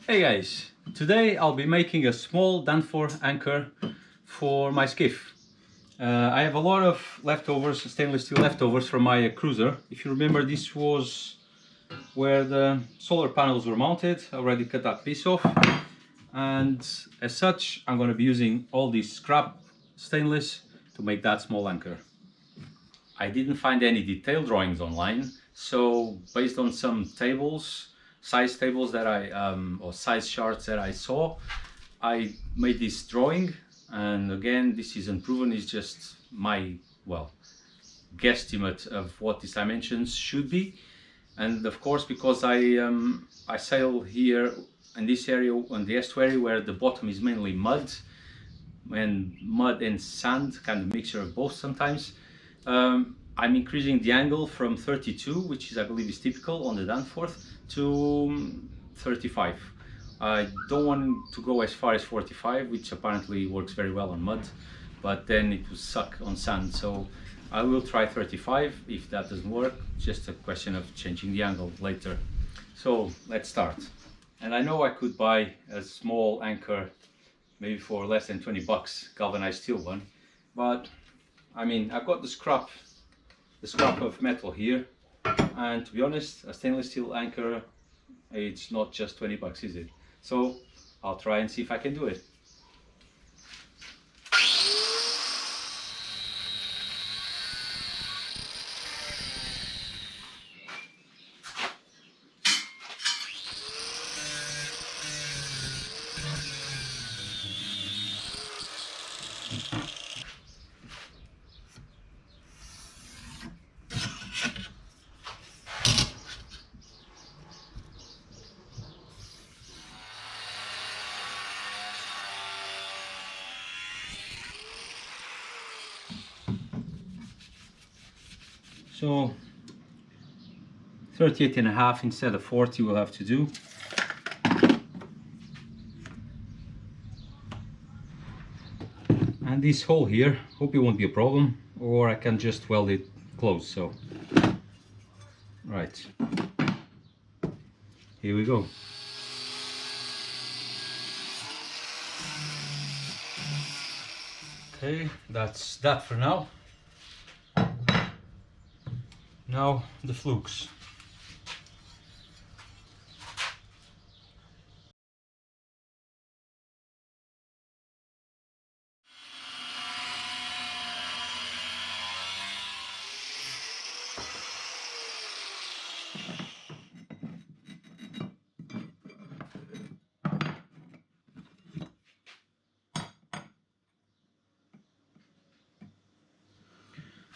Hey guys, today I'll be making a small Danforth anchor for my skiff. I have a lot of leftovers, stainless steel leftovers from my cruiser. If you remember, this was where the solar panels were mounted. I already cut that piece off, and as such I'm going to be using all this scrap stainless to make that small anchor. I didn't find any detailed drawings online, so based on some tables, size tables that or size charts that I saw, I made this drawing. And again, this is unproven, it's just my, well, guesstimate of what these dimensions should be. And of course, because I sail here in this area, on the estuary, where the bottom is mainly mud and sand, kind of mixture of both sometimes, I'm increasing the angle from 32, which is, I believe, is typical on the Danforth, to 35. I don't want to go as far as 45, which apparently works very well on mud, but then it will suck on sand. So I will try 35. If that doesn't work, just a question of changing the angle later. So let's start. And I know I could buy a small anchor maybe for less than 20 bucks, galvanized steel one, but I mean, I've got the scrap of metal here, and to be honest, a stainless steel anchor, it's not just 20 bucks, is it? So I'll try and see if I can do it. So 38.5 instead of 40 we'll have to do. And this hole here, hope it won't be a problem, or I can just weld it closed. So right, here we go. Okay, that's that for now. Now the flukes.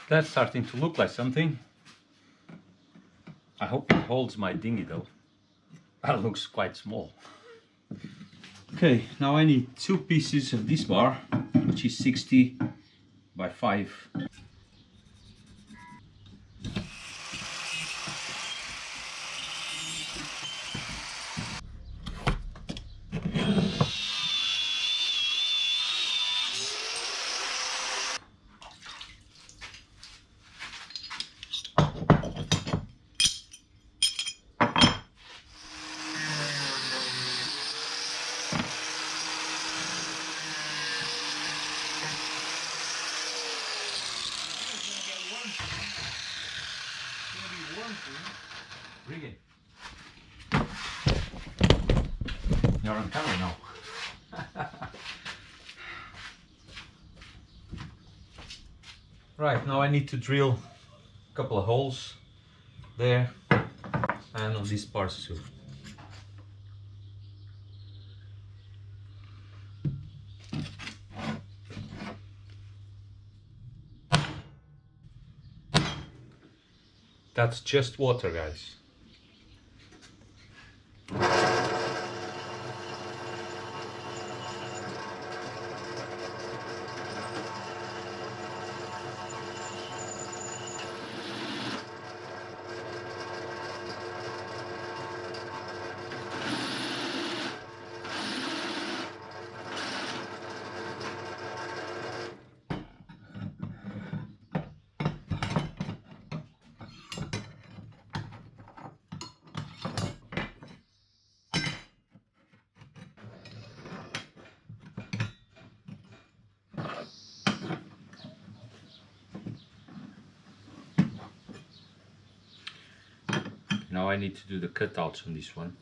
That's starting to look like something. I hope it holds my dinghy though. That looks quite small. Okay, now I need two pieces of this bar, which is 60 by 5. Bring it. You're on camera now. Right, now I need to drill a couple of holes there and on these parts too. That's just water, guys. Now I need to do the cutouts on this one.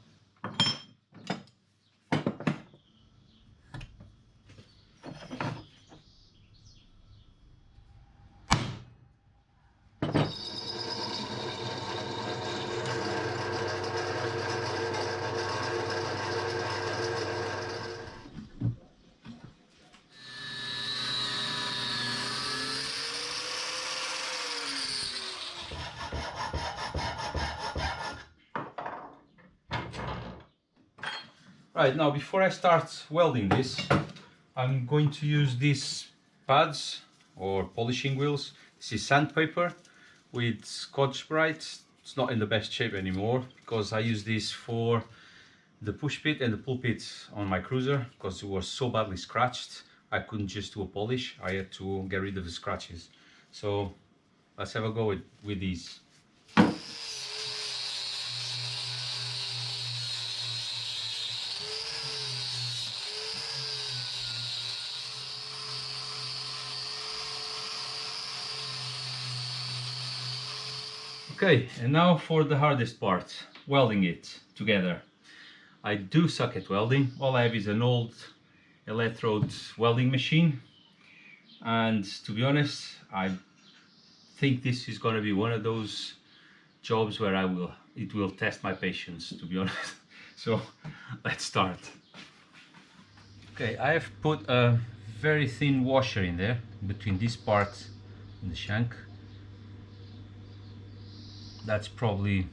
Right, now before I start welding this, I'm going to use these pads or polishing wheels. This is sandpaper with Scotch-Brite. It's not in the best shape anymore because I use this for the push pit and the pull pit on my cruiser because it was so badly scratched. I couldn't just do a polish, I had to get rid of the scratches. So let's have a go with these. Okay, and now for the hardest part, welding it together. I do suck at welding. All I have is an old electrode welding machine, and to be honest, I think this is going to be one of those jobs where it will test my patience, to be honest. So let's start. Okay, I have put a very thin washer in there between this part and the shank. That's probably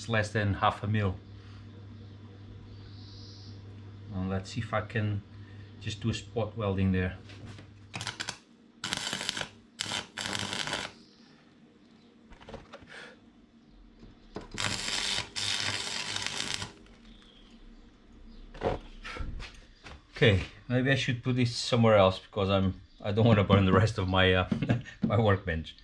less than half a mil. And let's see if I can just do a spot welding there. Okay, maybe I should put this somewhere else because I don't want to burn the rest of my my workbench.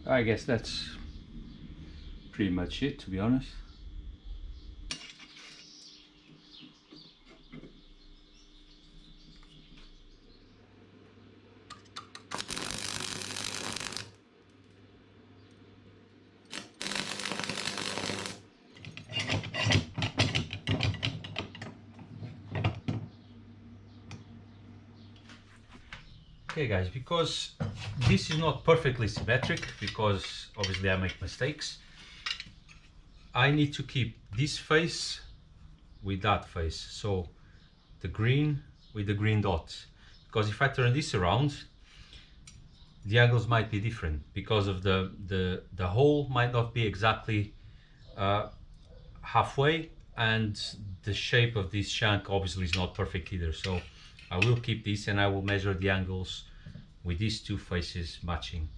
I guess that's pretty much it, to be honest. Okay guys, because this is not perfectly symmetric, because obviously I make mistakes, I need to keep this face with that face, so the green with the green dots, because if I turn this around, the angles might be different because of the hole might not be exactly halfway, and the shape of this shank obviously is not perfect either. So I will keep this and I will measure the angles with these two faces matching.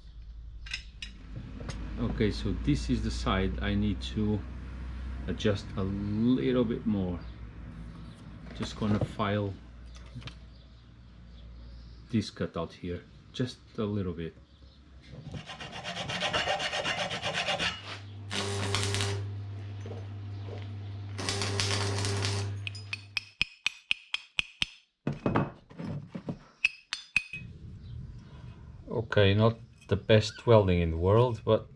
Okay, so this is the side I need to adjust a little bit more. Just gonna file this cutout here just a little bit. Okay, not the best welding in the world, but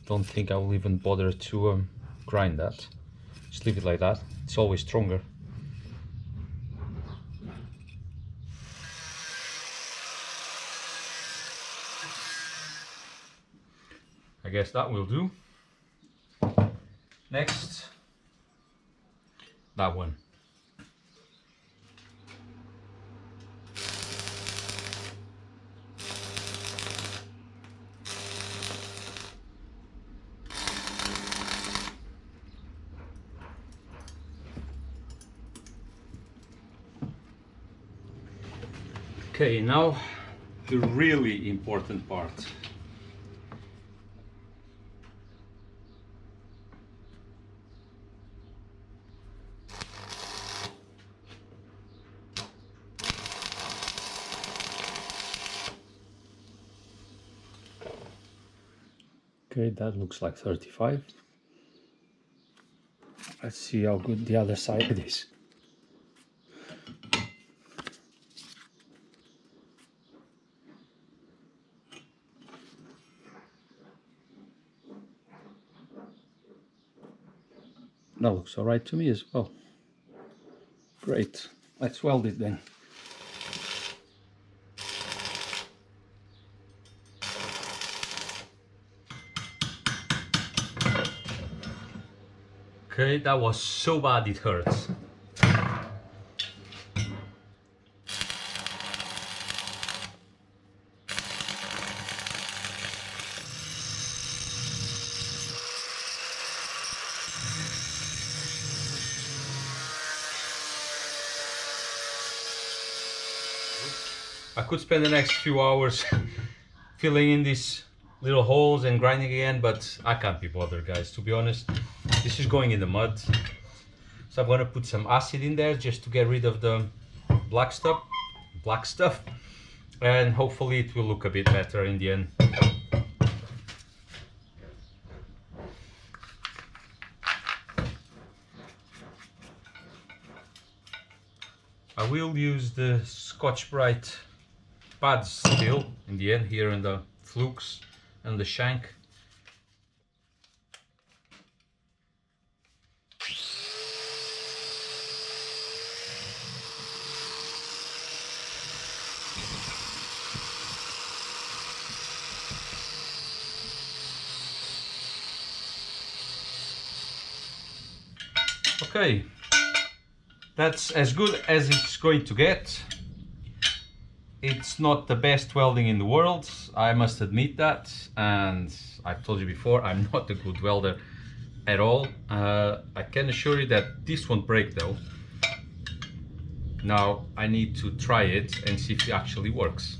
don't think I will even bother to grind that. Just leave it like that. It's always stronger. I guess that will do. Next, that one. Okay, now the really important part. Okay, that looks like 35. Let's see how good the other side is. That looks alright to me as well. Great, let's weld it then. Okay, that was so bad it hurts. I could spend the next few hours filling in these little holes and grinding again, but I can't be bothered, guys, to be honest. This is going in the mud. So I'm gonna put some acid in there just to get rid of the black stuff, and hopefully it will look a bit better in the end. I will use the Scotch-Brite pads still in the end, here in the flukes and the shank. Okay, that's as good as it's going to get. It's not the best welding in the world, I must admit that, and I've told you before, I'm not a good welder at all. I can assure you that this won't break though. Now I need to try it and see if it actually works.